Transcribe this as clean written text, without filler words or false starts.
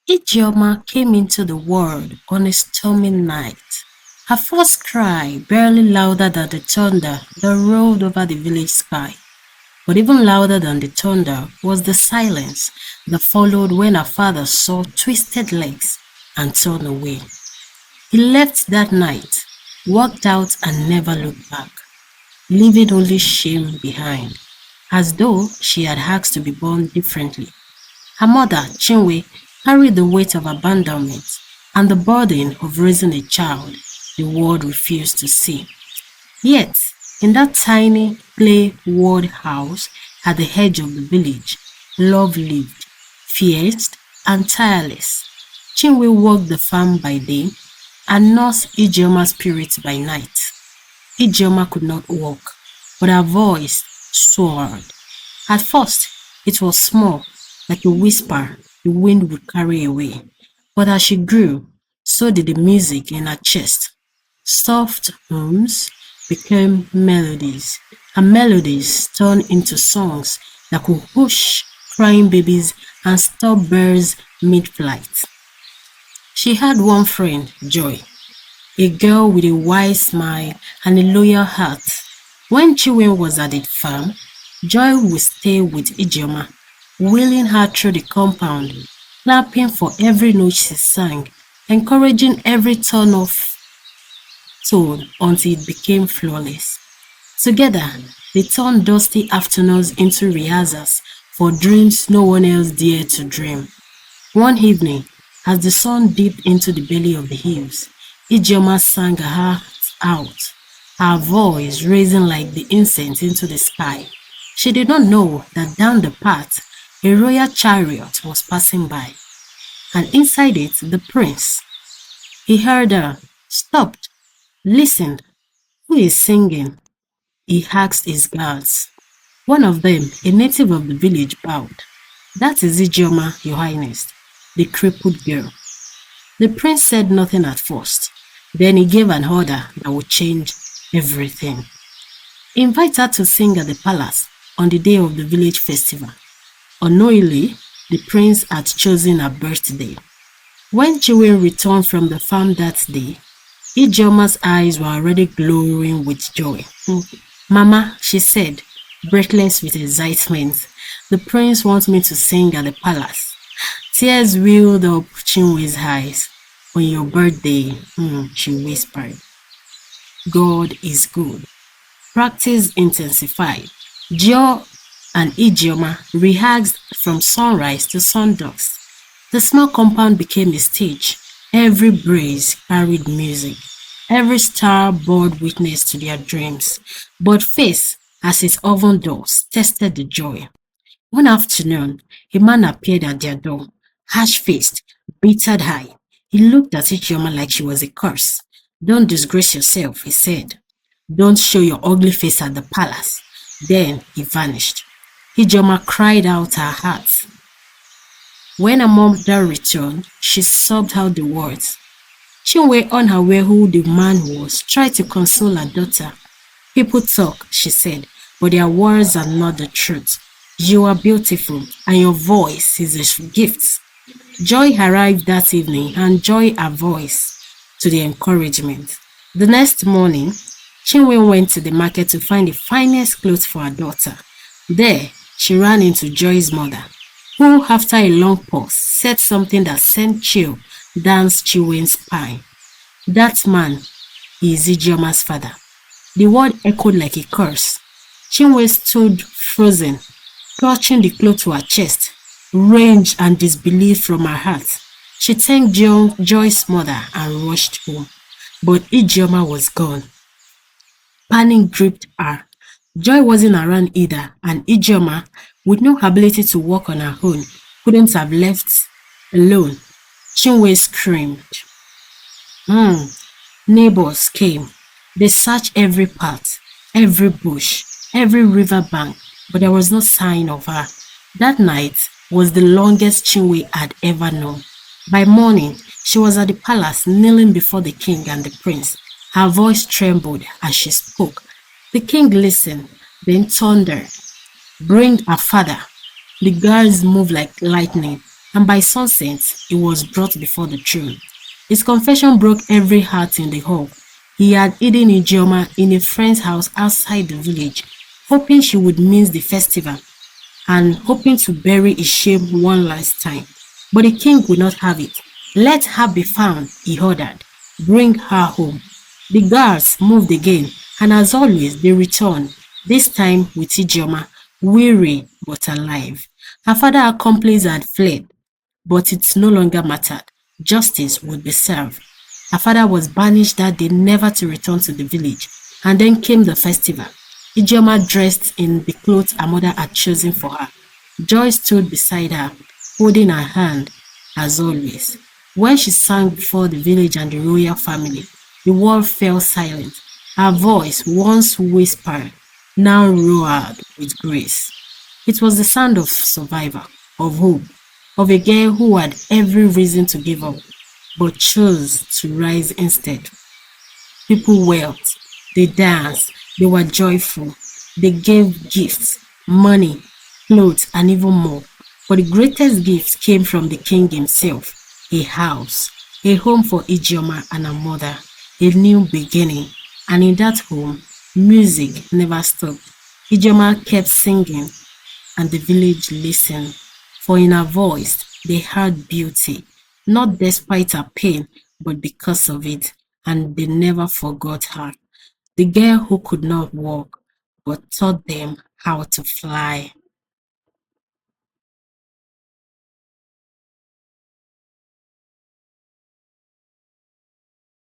Ijeoma came into the world on a stormy night. Her first cry, barely louder than the thunder that rolled over the village sky. But even louder than the thunder was the silence that followed when her father saw twisted legs and turned away. He left that night, walked out and never looked back, leaving only shame behind, as though she had asked to be born differently. Her mother, Chinwe, carried the weight of abandonment and the burden of raising a child the world refused to see. Yet, in that tiny clay walled house at the edge of the village, love lived, fierce and tireless. Chinwe worked the farm by day and nursed Ijeoma's spirit by night. Ijeoma could not walk, but her voice soared. At first, it was small, like a whisper the wind would carry away. But as she grew, so did the music in her chest. Soft hums became melodies, and melodies turned into songs that could hush crying babies and stop birds mid-flight. She had one friend, Joy, a girl with a wise smile and a loyal heart. When Chinwe was at the farm, Joy would stay with Ijeoma, wheeling her through the compound, clapping for every note she sang, encouraging every turn of tone until it became flawless. Together, they turned dusty afternoons into rehearsals for dreams no one else dared to dream. One evening, as the sun dipped into the belly of the hills, Ijeoma sang her heart out, her voice raising like the incense into the sky. She did not know that down the path, a royal chariot was passing by, and inside it, the prince. He heard her, stopped, listened. Who is singing? He asked his guards. One of them, a native of the village, bowed. That is Ijeoma, Your Highness, the crippled girl. The prince said nothing at first. Then he gave an order that would change everything. Invite her to sing at the palace on the day of the village festival. Unknowingly, the prince had chosen her birthday. When Chinwe returned from the farm that day, Ijeoma's eyes were already glowing with joy. Mama, she said, breathless with excitement, the prince wants me to sing at the palace. Tears welled up Chinwe's eyes. On your birthday, she whispered. God is good. Practice intensified. Jo and Ijeoma rehearsed from sunrise to sundusk. The small compound became a stage. Every breeze carried music. Every star bore witness to their dreams. But faith, as its oven doors, tested the joy. One afternoon, a man appeared at their door, harsh-faced, bittered eye. He looked at Ijeoma like she was a curse. Don't disgrace yourself, he said. Don't show your ugly face at the palace. Then he vanished. Ijeoma cried out her heart. When her mother returned, she sobbed out the words. Chinwe, unaware who the man was, tried to console her daughter. People talk, she said, but their words are not the truth. You are beautiful, and your voice is a gift. Joy arrived that evening and joined her voice to the encouragement. The next morning, Chinwe went to the market to find the finest clothes for her daughter. There, she ran into Joy's mother, who, after a long pause, said something that sent chill down Chinwe's spine. That man is Ijeoma's father. The word echoed like a curse. Chinwe stood frozen, clutching the cloth to her chest, rage and disbelief from her heart. She thanked Joy's mother and rushed home. But Ijeoma was gone. Panic gripped her. Joy wasn't around either, and Ijeoma, with no ability to walk on her own, couldn't have left alone. Chinwe screamed. Neighbors came. They searched every path, every bush, every river bank, but there was no sign of her. That night was the longest Chinwe had ever known. By morning, she was at the palace kneeling before the king and the prince. Her voice trembled as she spoke. The king listened, then thundered. Bring her father. The guards moved like lightning. and by sunset he was brought before the throne. His confession broke every heart in the hall. He had hidden Ijeoma in a friend's house outside the village, hoping she would miss the festival and hoping to bury his shame one last time. But the king would not have it. Let her be found, he ordered. Bring her home. The guards moved again, and as always, they returned, this time with Ijeoma, weary but alive. Her father accomplices had fled, but it no longer mattered. Justice would be served. Her father was banished that day, never to return to the village. And then came the festival. Ijeoma dressed in the clothes her mother had chosen for her. Joy stood beside her, holding her hand, as always. When she sang before the village and the royal family, the world fell silent. Her voice, once whispered, now roared with grace. It was the sound of survivor, of hope, of a girl who had every reason to give up, but chose to rise instead. People wept, they danced, they were joyful, they gave gifts, money, clothes, and even more. But the greatest gift came from the king himself, a house, a home for Ijeoma and her mother, a new beginning. And in that home, music never stopped. Ijeoma kept singing, and the village listened, for in her voice they heard beauty, not despite her pain, but because of it, and they never forgot her. The girl who could not walk, but taught them how to fly.